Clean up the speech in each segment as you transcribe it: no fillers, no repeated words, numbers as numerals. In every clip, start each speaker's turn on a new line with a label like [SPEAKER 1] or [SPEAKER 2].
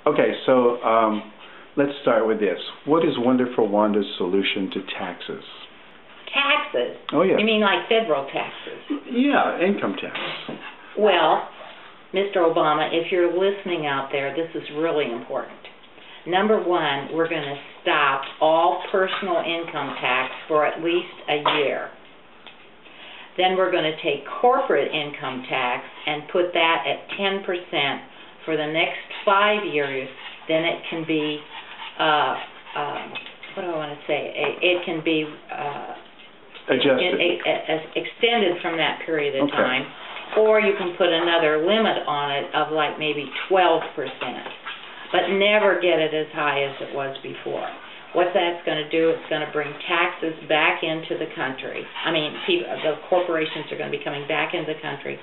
[SPEAKER 1] Okay, so let's start with this. What is Wonderful Wanda's solution to taxes?
[SPEAKER 2] Taxes?
[SPEAKER 1] Oh, yeah.
[SPEAKER 2] You mean like federal taxes?
[SPEAKER 1] Yeah, income tax.
[SPEAKER 2] Well, Mr. Obama, if you're listening out there, this is really important. Number one, we're going to stop all personal income tax for at least a year. Then we're going to take corporate income tax and put that at 10% for the next 5 years. Then it can be, what do I want to say? It can be
[SPEAKER 1] adjusted,
[SPEAKER 2] extended from that period of
[SPEAKER 1] okay.
[SPEAKER 2] time. Or you can put another limit on it of like maybe 12%. But never get it as high as it was before. What that's going to do, it's going to bring taxes back into the country. I mean, the corporations are going to be coming back into the country.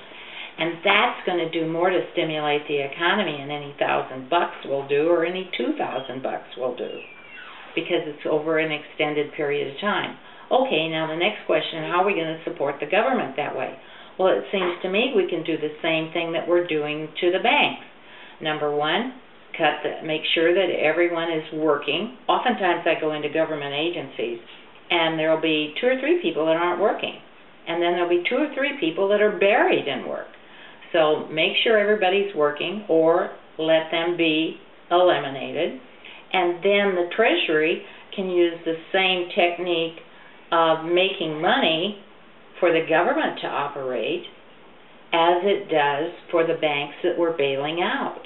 [SPEAKER 2] And that's going to do more to stimulate the economy than any $1,000 will do or any $2,000 will do, because it's over an extended period of time. Okay, now the next question, how are we going to support the government that way? Well, it seems to me we can do the same thing that we're doing to the banks. Number one, make sure that everyone is working. Oftentimes I go into government agencies and there will be 2 or 3 people that aren't working. And then there will be 2 or 3 people that are buried in work. So make sure everybody's working or let them be eliminated. And then the Treasury can use the same technique of making money for the government to operate as it does for the banks that we're bailing out.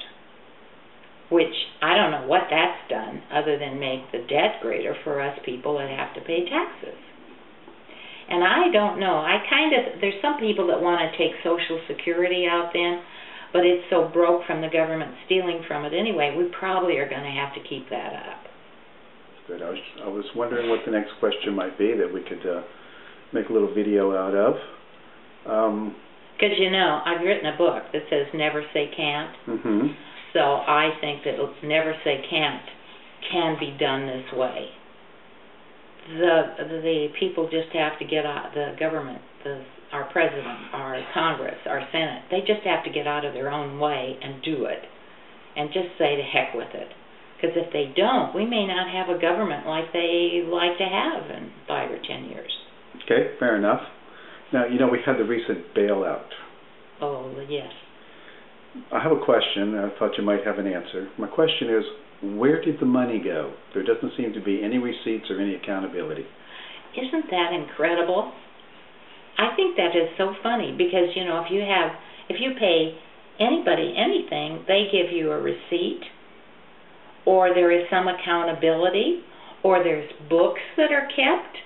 [SPEAKER 2] Which, I don't know what that's done other than make the debt greater for us people that have to pay taxes. And I don't know, there's some people that want to take Social Security out then, but it's so broke from the government stealing from it anyway, we probably are going to have to keep that up.
[SPEAKER 1] Good. I was wondering what the next question might be that we could make a little video out of.
[SPEAKER 2] Because, I've written a book that says Never Say Can't.
[SPEAKER 1] Mm-hmm.
[SPEAKER 2] So I think that Never Say Can't can be done this way. The people just have to get out, the government, our president, our Congress, our Senate, they just have to get out of their own way and do it. And just say to heck with it. Because if they don't, we may not have a government like they like to have in 5 or 10 years.
[SPEAKER 1] Okay, fair enough. Now, we had the recent bailout.
[SPEAKER 2] Oh, yes.
[SPEAKER 1] I have a question. I thought you might have an answer. My question is, where did the money go? There doesn't seem to be any receipts or any accountability.
[SPEAKER 2] Isn't that incredible? I think that is so funny because, if you pay anybody anything, they give you a receipt, or there is some accountability, or there's books that are kept.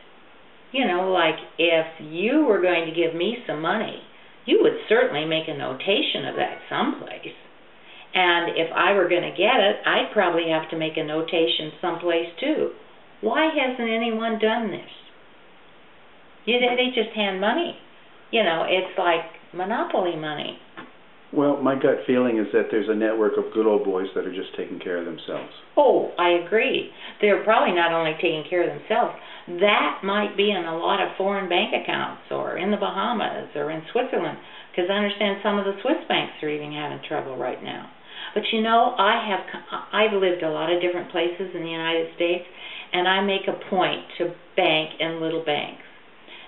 [SPEAKER 2] Like if you were going to give me some money, you would certainly make a notation of that someplace. And if I were going to get it, I'd probably have to make a notation someplace too. Why hasn't anyone done this? They just hand money. It's like monopoly money.
[SPEAKER 1] Well, my gut feeling is that there's a network of good old boys that are just taking care of themselves.
[SPEAKER 2] Oh, I agree. They're probably not only taking care of themselves. That might be in a lot of foreign bank accounts or in the Bahamas or in Switzerland, because I understand some of the Swiss banks are even having trouble right now. But I've lived a lot of different places in the United States, and I make a point to bank in little banks.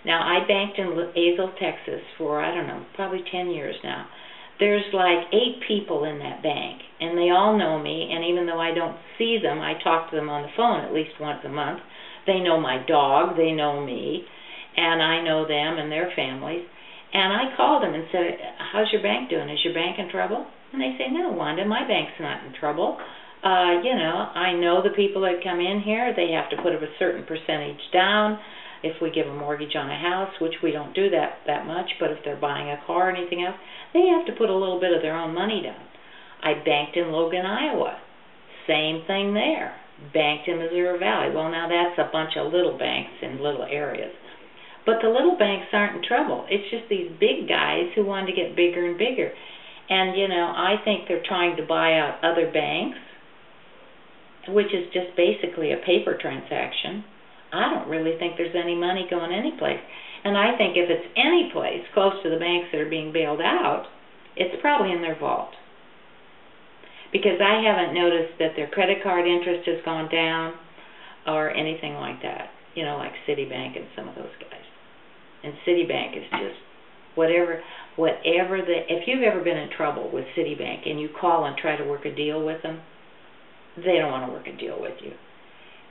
[SPEAKER 2] Now, I banked in Azle, Texas for, probably 10 years now. There's like 8 people in that bank, and they all know me, and even though I don't see them, I talk to them on the phone at least once a month. They know my dog, they know me, and I know them and their families. And I called them and said, how's your bank doing? Is your bank in trouble? And they say, no, Wanda, my bank's not in trouble. I know the people that come in here, they have to put a certain percentage down. If we give a mortgage on a house, which we don't do that much, but if they're buying a car or anything else, they have to put a little bit of their own money down. I banked in Logan, Iowa. Same thing there. Banked in Missouri Valley. Well, now that's a bunch of little banks in little areas. But the little banks aren't in trouble. It's just these big guys who want to get bigger and bigger. And, I think they're trying to buy out other banks, which is just basically a paper transaction. I don't really think there's any money going anyplace. And I think if it's any place close to the banks that are being bailed out, it's probably in their vault. Because I haven't noticed that their credit card interest has gone down or anything like that, you know, like Citibank and some of those guys. And Citibank is just whatever if you've ever been in trouble with Citibank and you call and try to work a deal with them, they don't want to work a deal with you.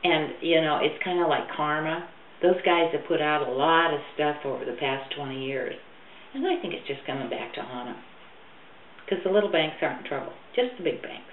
[SPEAKER 2] And, you know, it's kind of like karma. Those guys have put out a lot of stuff over the past 20 years. And I think it's just coming back to haunt them. Because the little banks aren't in trouble, just the big banks.